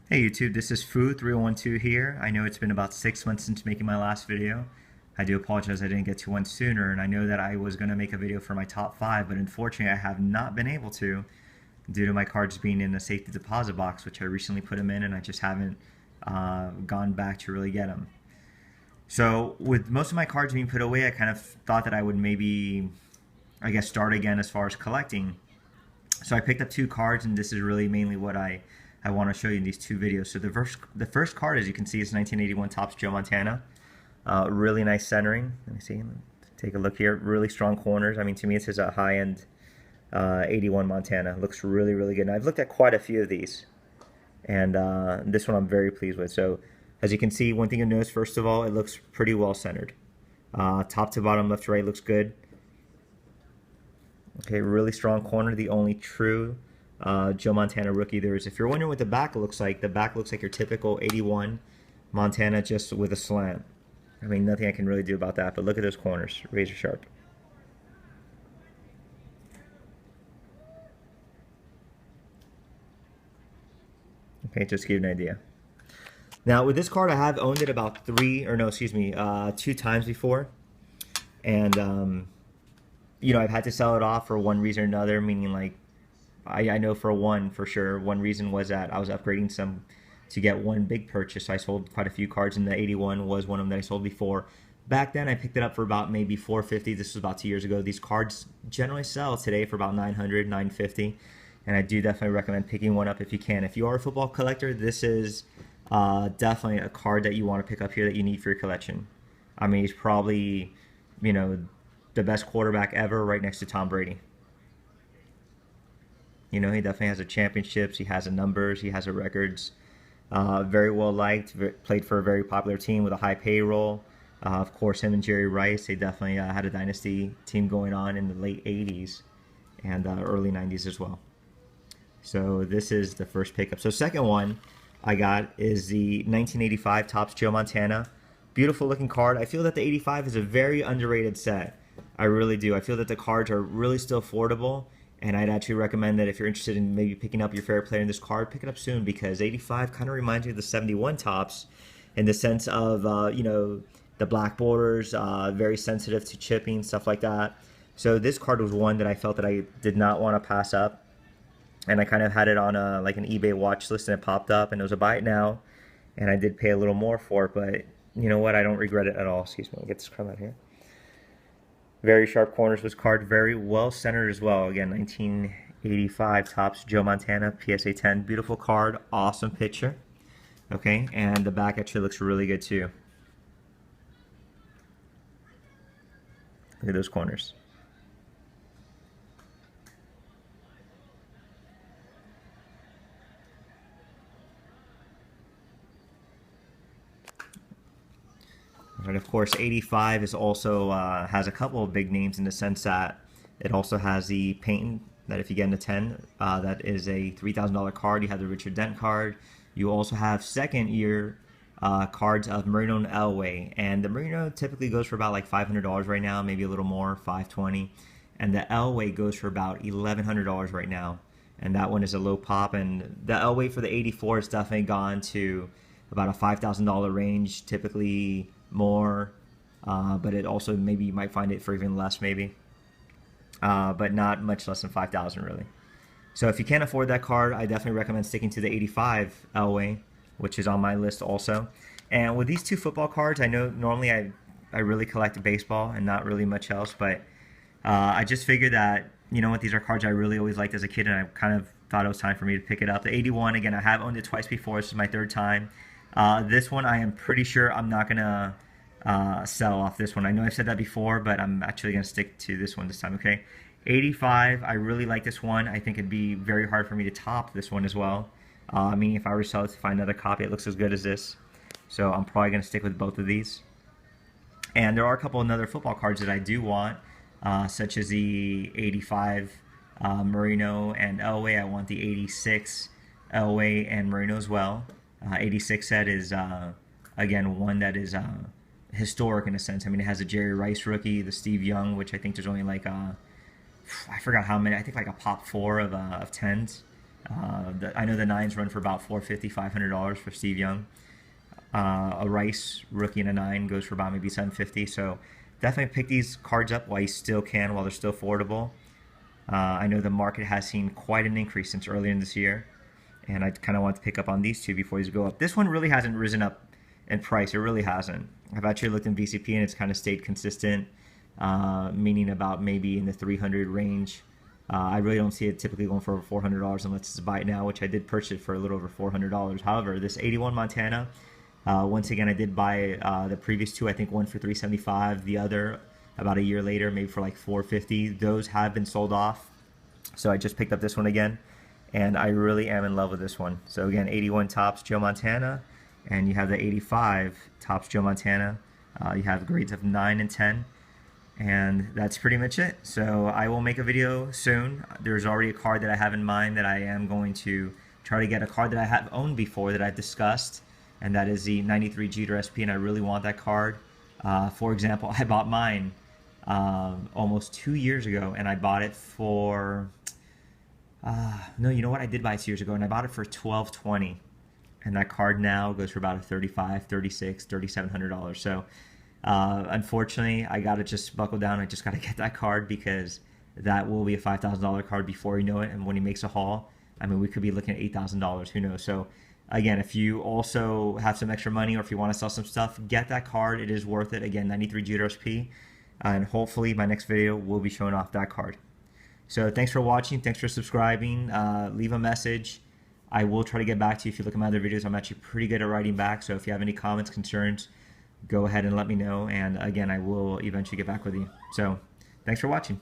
Hey YouTube, this is Foo3112 here. I know it's been about 6 months since making my last video. I do apologize I didn't get to one sooner, and I know that I was going to make a video for my top 5, but unfortunately I have not been able to due to my cards being in the safety deposit box, which I recently put them in, and I just haven't gone back to really get them. So with most of my cards being put away, I kind of thought that I would maybe, I guess, start again as far as collecting. So I picked up 2 cards, and this is really mainly what I want to show you in these 2 videos. So the first card, as you can see, is 1981 Topps Joe Montana. Really nice centering. Let me see. Take a look here. Really strong corners. I mean, to me, this is a high-end 81 Montana. Looks really, really good. And I've looked at quite a few of these, and this one I'm very pleased with. So as you can see, one thing you'll notice, first of all, it looks pretty well centered. Top to bottom, left to right looks good. Okay, really strong corner. The only true Joe Montana rookie there is. If you're wondering what the back looks like your typical 81 Montana, just with a slant. I mean, nothing I can really do about that, but look at those corners, razor sharp. Okay, just to give you an idea. Now, with this card, I have owned it about 2 times before, and you know, I've had to sell it off for one reason or another, meaning like I know for sure, one reason was that I was upgrading some to get one big purchase. So I sold quite a few cards, and the 81 was one of them that I sold before. Back then, I picked it up for about maybe $450. This was about 2 years ago. These cards generally sell today for about $900, $950, and I do definitely recommend picking one up if you can. If you are a football collector, this is definitely a card that you want to pick up here that you need for your collection. I mean, he's probably, you know, the best quarterback ever, right next to Tom Brady. You know, he definitely has the championships, he has the numbers, he has the records. Very well liked, played for a very popular team with a high payroll. Of course, him and Jerry Rice, they definitely had a dynasty team going on in the late 80s and early 90s as well. So this is the first pickup. So second one I got is the 1985 Topps Joe Montana. Beautiful looking card. I feel that the 85 is a very underrated set. I really do. I feel that the cards are really still affordable, and I'd actually recommend that if you're interested in maybe picking up your favorite player in this card, pick it up soon, because 85 kind of reminds me of the 71 Topps in the sense of, you know, the black borders, very sensitive to chipping, stuff like that. So this card was one that I felt that I did not want to pass up, and I kind of had it on a, like an eBay watch list, and it popped up, and it was a buy it now, and I did pay a little more for it, but you know what, I don't regret it at all. Excuse me, I'll get this crumb out here. Very sharp corners with this card, very well centered as well. Again, 1985 Topps Joe Montana, PSA 10. Beautiful card, awesome picture. Okay, and the back actually looks really good too. Look at those corners. And of course, 85 is also has a couple of big names in the sense that it also has the paint that if you get into 10, that is a $3,000 card. You have the Richard Dent card. You also have second year cards of Marino and Elway, and the Marino typically goes for about like $500 right now, maybe a little more, $520, and the Elway goes for about $1,100 right now, and that one is a low pop. And the Elway for the 84 has definitely gone to about a $5,000 range, typically more, but it also maybe you might find it for even less maybe, but not much less than 5,000 really. So if you can't afford that card, I definitely recommend sticking to the 85 Elway, which is on my list also. And with these 2 football cards, I know normally I really collect baseball and not really much else, but I just figured that, you know what, these are cards I really always liked as a kid, and I kind of thought it was time for me to pick it up. The 81, again, I have owned it twice before. This is my 3rd time. This one, I am pretty sure I'm not going to sell off this one. I know I've said that before, but I'm actually going to stick to this one this time, okay? 85, I really like this one. I think it'd be very hard for me to top this one as well. I mean, if I were to sell it to find another copy, it looks as good as this. So I'm probably going to stick with both of these. And there are a couple of other football cards that I do want, such as the 85 Marino and Elway. I want the 86 Elway and Marino as well. 86 set is, again, one that is historic in a sense. I mean, it has a Jerry Rice rookie, the Steve Young, which I think there's only like, I forgot how many, I think like a pop 4 of 10s. I know the 9s run for about $450, $500 for Steve Young. A Rice rookie in a 9 goes for about maybe $750. So definitely pick these cards up while you still can, while they're still affordable. I know the market has seen quite an increase since earlier in this year, and I kind of want to pick up on these two before these go up. This one really hasn't risen up in price. It really hasn't. I've actually looked in VCP and it's kind of stayed consistent, meaning about maybe in the 300 range. I really don't see it typically going for over $400 unless it's a buy it now, which I did purchase it for a little over $400. However, this 81 Montana, once again, I did buy the previous two. I think one for $375, the other about a year later, maybe for like $450. Those have been sold off, so I just picked up this one again, and I really am in love with this one. So again, 81 Topps Joe Montana, and you have the 85 Topps Joe Montana. You have grades of 9 and 10. And that's pretty much it. So I will make a video soon. There's already a card that I have in mind that I am going to try to get, a card that I have owned before that I've discussed, and that is the 93 Jeter SP, and I really want that card. For example, I bought mine almost 2 years ago, and I bought it for, no, you know what? I did buy it 2 years ago, and I bought it for $12.20. And that card now goes for about a $35, $36, $3,700. So unfortunately, I gotta just buckle down. I just gotta get that card, because that will be a $5,000 card before you know it. And when he makes a haul, I mean, we could be looking at $8,000. Who knows? So again, if you also have some extra money, or if you want to sell some stuff, get that card. It is worth it. Again, 93 Jeter SP, and hopefully my next video will be showing off that card. So thanks for watching. Thanks for subscribing. Leave a message. I will try to get back to you. If you look at my other videos, I'm actually pretty good at writing back. So if you have any comments, concerns, go ahead and let me know. And again, I will eventually get back with you. So thanks for watching.